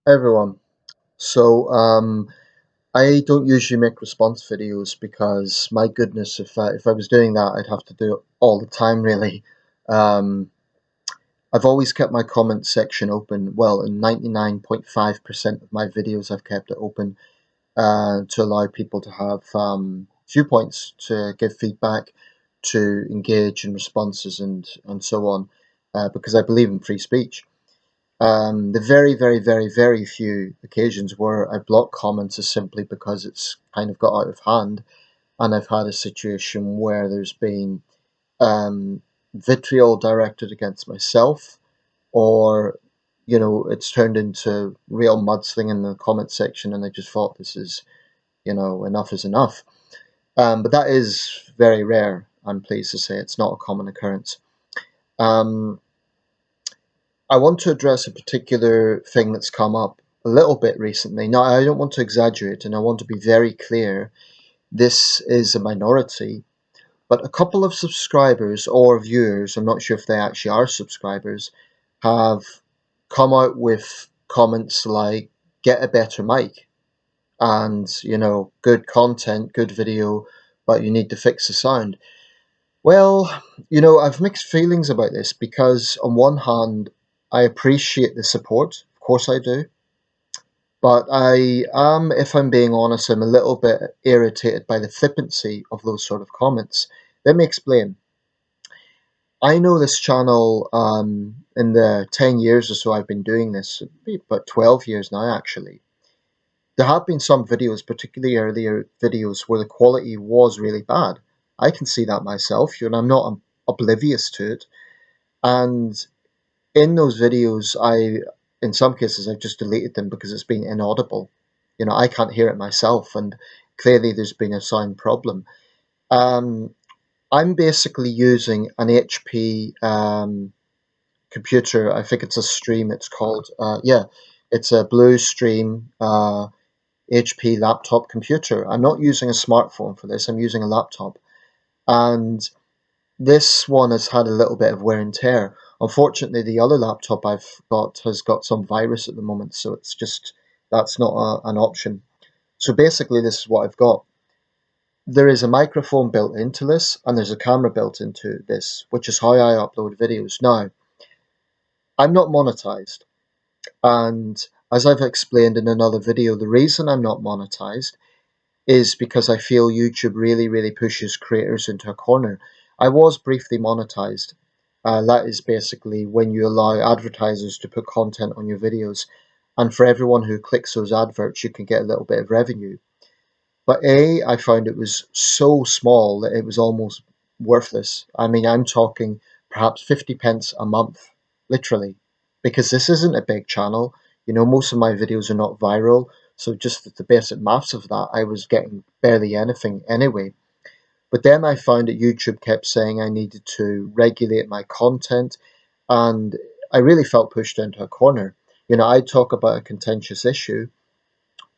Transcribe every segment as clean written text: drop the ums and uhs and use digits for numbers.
Everyone. So I don't usually make response videos because my goodness, if I was doing that, I'd have to do it all the time, really. Um, I've always kept my comment section open. Well, in 99.5% of my videos, I've kept it open to allow people to have viewpoints, to give feedback, to engage in responses, and so on, because I believe in free speech. The very, very, very, very few occasions where I block comments is simply because it's kind of got out of hand, and I've had a situation where there's been um, vitriol directed against myself, or it's turned into real mudslinging in the comment section, and I just thought this is, enough is enough. But that is very rare. I'm pleased to say it's not a common occurrence. Um, I want to address a particular thing that's come up a little bit recently. Now, I don't want to exaggerate, and I want to be very clear. This is a minority, but a couple of subscribers or viewers, I'm not sure if they actually are subscribers, have come out with comments like, get a better mic, and, good content, good video, but you need to fix the sound. Well, I've mixed feelings about this because, on one hand, I appreciate the support. Of course, I do. But I am, if I'm being honest, I'm a little bit irritated by the flippancy of those sort of comments. Let me explain. I know this channel, in the 10 years or so I've been doing this, about 12 years now, actually. There have been some videos, particularly earlier videos, where the quality was really bad. I can see that myself, and I'm not oblivious to it. And in those videos, in some cases, I've just deleted them because it's been inaudible. I can't hear it myself, and clearly there's been a sound problem. Um, I'm basically using an HP computer. I think it's a Stream. It's called, yeah, it's a Blue Stream HP laptop computer. I'm not using a smartphone for this. I'm using a laptop, and this one has had a little bit of wear and tear. Unfortunately, the other laptop I've got has got some virus at the moment, so it's just that's not an option. So basically, this is what I've got. There is a microphone built into this, and there's a camera built into this, which is how I upload videos. Now, I'm not monetized, and as I've explained in another video, the reason I'm not monetized is because I feel YouTube really, really pushes creators into a corner. I was briefly monetized. That is basically when you allow advertisers to put content on your videos, and for everyone who clicks those adverts, you can get a little bit of revenue. But I found it was so small that it was almost worthless. I mean, I'm talking perhaps 50 pence a month, literally, because this isn't a big channel. Most of my videos are not viral, so just the basic maths of that, I was getting barely anything anyway. But then I found that YouTube kept saying I needed to regulate my content, and I really felt pushed into a corner. I talk about a contentious issue,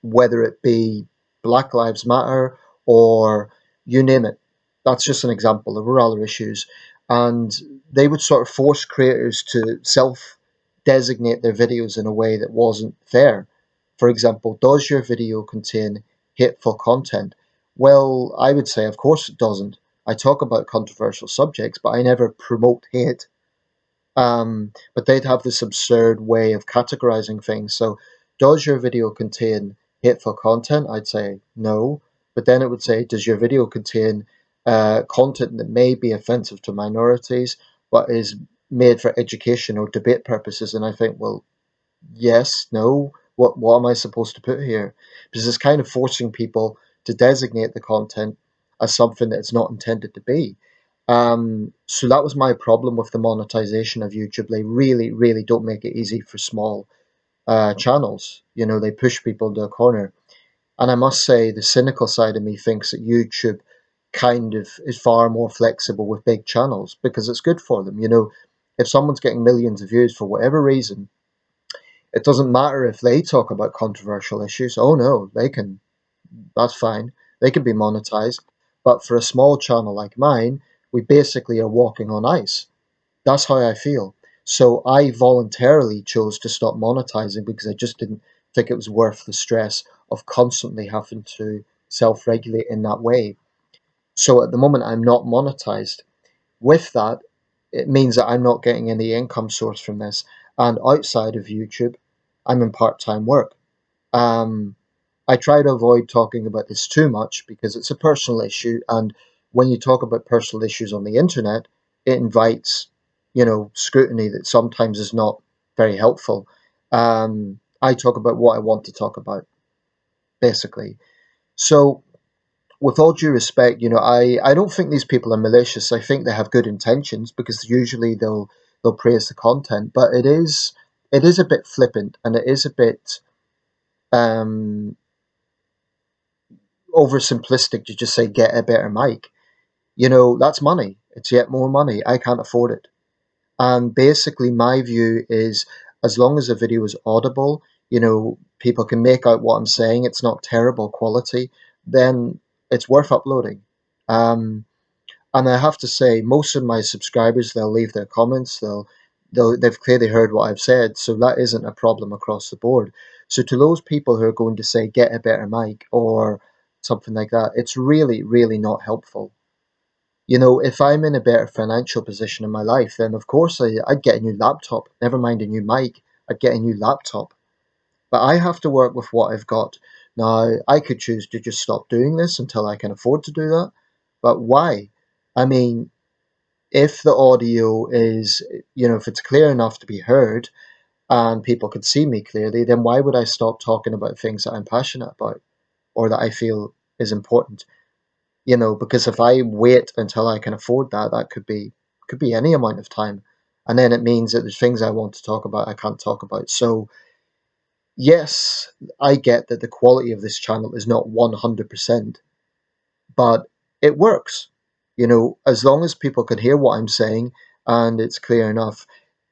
whether it be Black Lives Matter or you name it. That's just an example. There were other issues. And they would sort of force creators to self designate their videos in a way that wasn't fair. For example, does your video contain hateful content? Well, I would say, of course, it doesn't. I talk about controversial subjects, but I never promote hate. But they'd have this absurd way of categorizing things. So, does your video contain hateful content? I'd say no. But then it would say, does your video contain content that may be offensive to minorities, but is made for education or debate purposes? And I think, well, yes, no. What am I supposed to put here? Because it's kind of forcing people to designate the content as something that it's not intended to be. So that was my problem with the monetization of YouTube. They really, really don't make it easy for small channels. They push people into a corner. And I must say, the cynical side of me thinks that YouTube kind of is far more flexible with big channels because it's good for them. If someone's getting millions of views for whatever reason, it doesn't matter if they talk about controversial issues. Oh no, that's fine. They can be monetized. But for a small channel like mine, we basically are walking on ice. That's how I feel. So I voluntarily chose to stop monetizing because I just didn't think it was worth the stress of constantly having to self-regulate in that way. So at the moment, I'm not monetized. With that, it means that I'm not getting any income source from this. And outside of YouTube, I'm in part-time work. Um, I try to avoid talking about this too much because it's a personal issue, and when you talk about personal issues on the internet, it invites, scrutiny that sometimes is not very helpful. I talk about what I want to talk about, basically. So, with all due respect, I don't think these people are malicious. I think they have good intentions because usually they'll praise the content, but it is a bit flippant and it is a bit um oversimplistic to just say get a better mic. That's money. It's yet more money. I can't afford it. And basically, my view is as long as the video is audible, people can make out what I'm saying, it's not terrible quality, then it's worth uploading. Um, and I have to say, most of my subscribers, they'll leave their comments, they've clearly heard what I've said, so that isn't a problem across the board. So to those people who are going to say get a better mic or something like that, it's really, really not helpful. If I'm in a better financial position in my life, then of course I'd get a new laptop. Never mind a new mic, I'd get a new laptop. But I have to work with what I've got. Now, I could choose to just stop doing this until I can afford to do that. But why? I mean, if the audio is, if it's clear enough to be heard and people can see me clearly, then why would I stop talking about things that I'm passionate about or that I feel is important? Because if I wait until I can afford that, that could be any amount of time. And then it means that there's things I want to talk about I can't talk about. So yes, I get that the quality of this channel is not 100%, but it works. As long as people can hear what I'm saying and it's clear enough,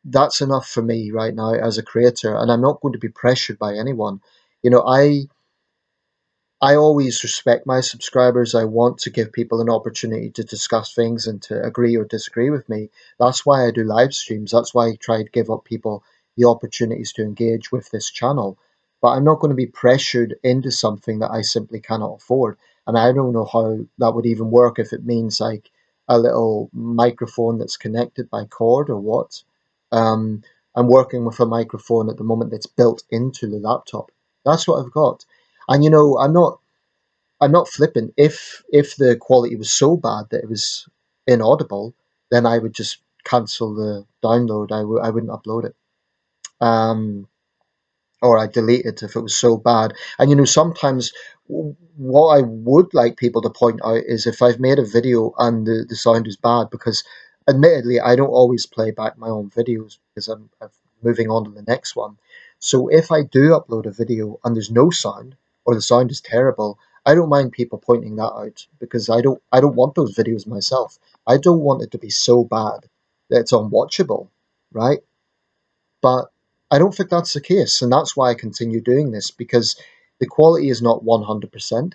that's enough for me right now as a creator, and I'm not going to be pressured by anyone. You know, I always respect my subscribers. I want to give people an opportunity to discuss things and to agree or disagree with me. That's why I do live streams. That's why I try to give up people the opportunities to engage with this channel. But I'm not going to be pressured into something that I simply cannot afford. And I don't know how that would even work if it means like a little microphone that's connected by cord or what. Um, I'm working with a microphone at the moment that's built into the laptop. That's what I've got. And I'm not flippant. If the quality was so bad that it was inaudible, then I would just cancel the download. I wouldn't upload it. Um, or I delete it if it was so bad. And sometimes what I would like people to point out is if I've made a video and the sound is bad, because admittedly I don't always play back my own videos because I'm moving on to the next one. So if I do upload a video and there's no sound or the sound is terrible, I don't mind people pointing that out because I don't want those videos myself. I don't want it to be so bad that it's unwatchable, right? But I don't think that's the case, and that's why I continue doing this because the quality is not 100%,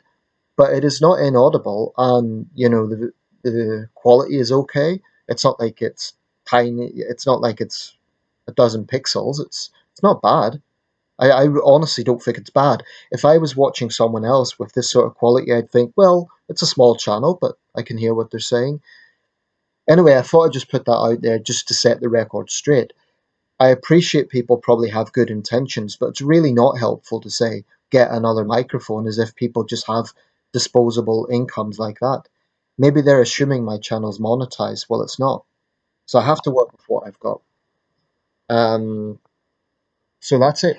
but it is not inaudible, and the quality is okay. It's not like it's tiny. It's not like it's a dozen pixels. It's not bad. I honestly don't think it's bad. If I was watching someone else with this sort of quality, I'd think, well, it's a small channel, but I can hear what they're saying. Anyway, I thought I'd just put that out there just to set the record straight. I appreciate people probably have good intentions, but it's really not helpful to say get another microphone as if people just have disposable incomes like that. Maybe they're assuming my channel's monetized. Well, it's not. So I have to work with what I've got. Um, so that's it.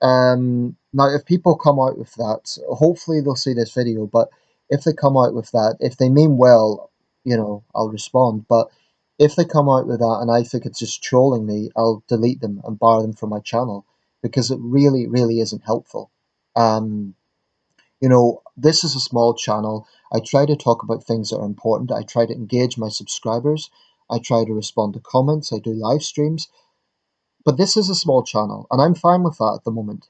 Now, if people come out with that, hopefully they'll see this video, but if they come out with that, if they mean well, I'll respond. But if they come out with that and I think it's just trolling me, I'll delete them and bar them from my channel because it really, really isn't helpful. Um, this is a small channel. I try to talk about things that are important. I try to engage my subscribers. I try to respond to comments. I do live streams. But this is a small channel, and I'm fine with that at the moment.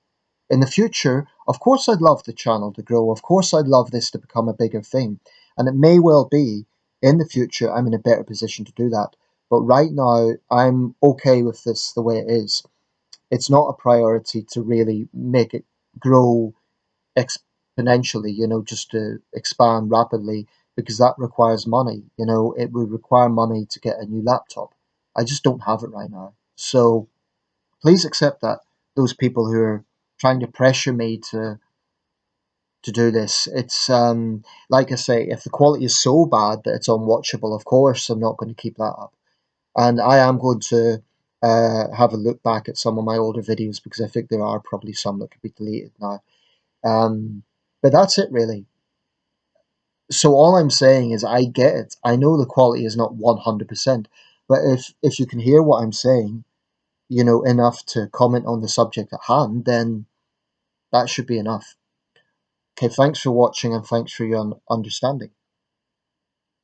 In the future, of course, I'd love the channel to grow. Of course, I'd love this to become a bigger thing. And it may well be in the future I'm in a better position to do that. But right now, I'm okay with this the way it is. it's not a priority to really make it grow exponentially, just to expand rapidly, because that requires money. It would require money to get a new laptop. I just don't have it right now. So please accept that, those people who are trying to pressure me to do this. It's like I say, if the quality is so bad that it's unwatchable, of course I'm not going to keep that up. And I am going to have a look back at some of my older videos, because I think there are probably some that could be deleted now. Um, but that's it really. So all I'm saying is I get it. I know the quality is not 100%, but if you can hear what I'm saying, enough to comment on the subject at hand, then that should be enough. Okay, thanks for watching and thanks for your understanding.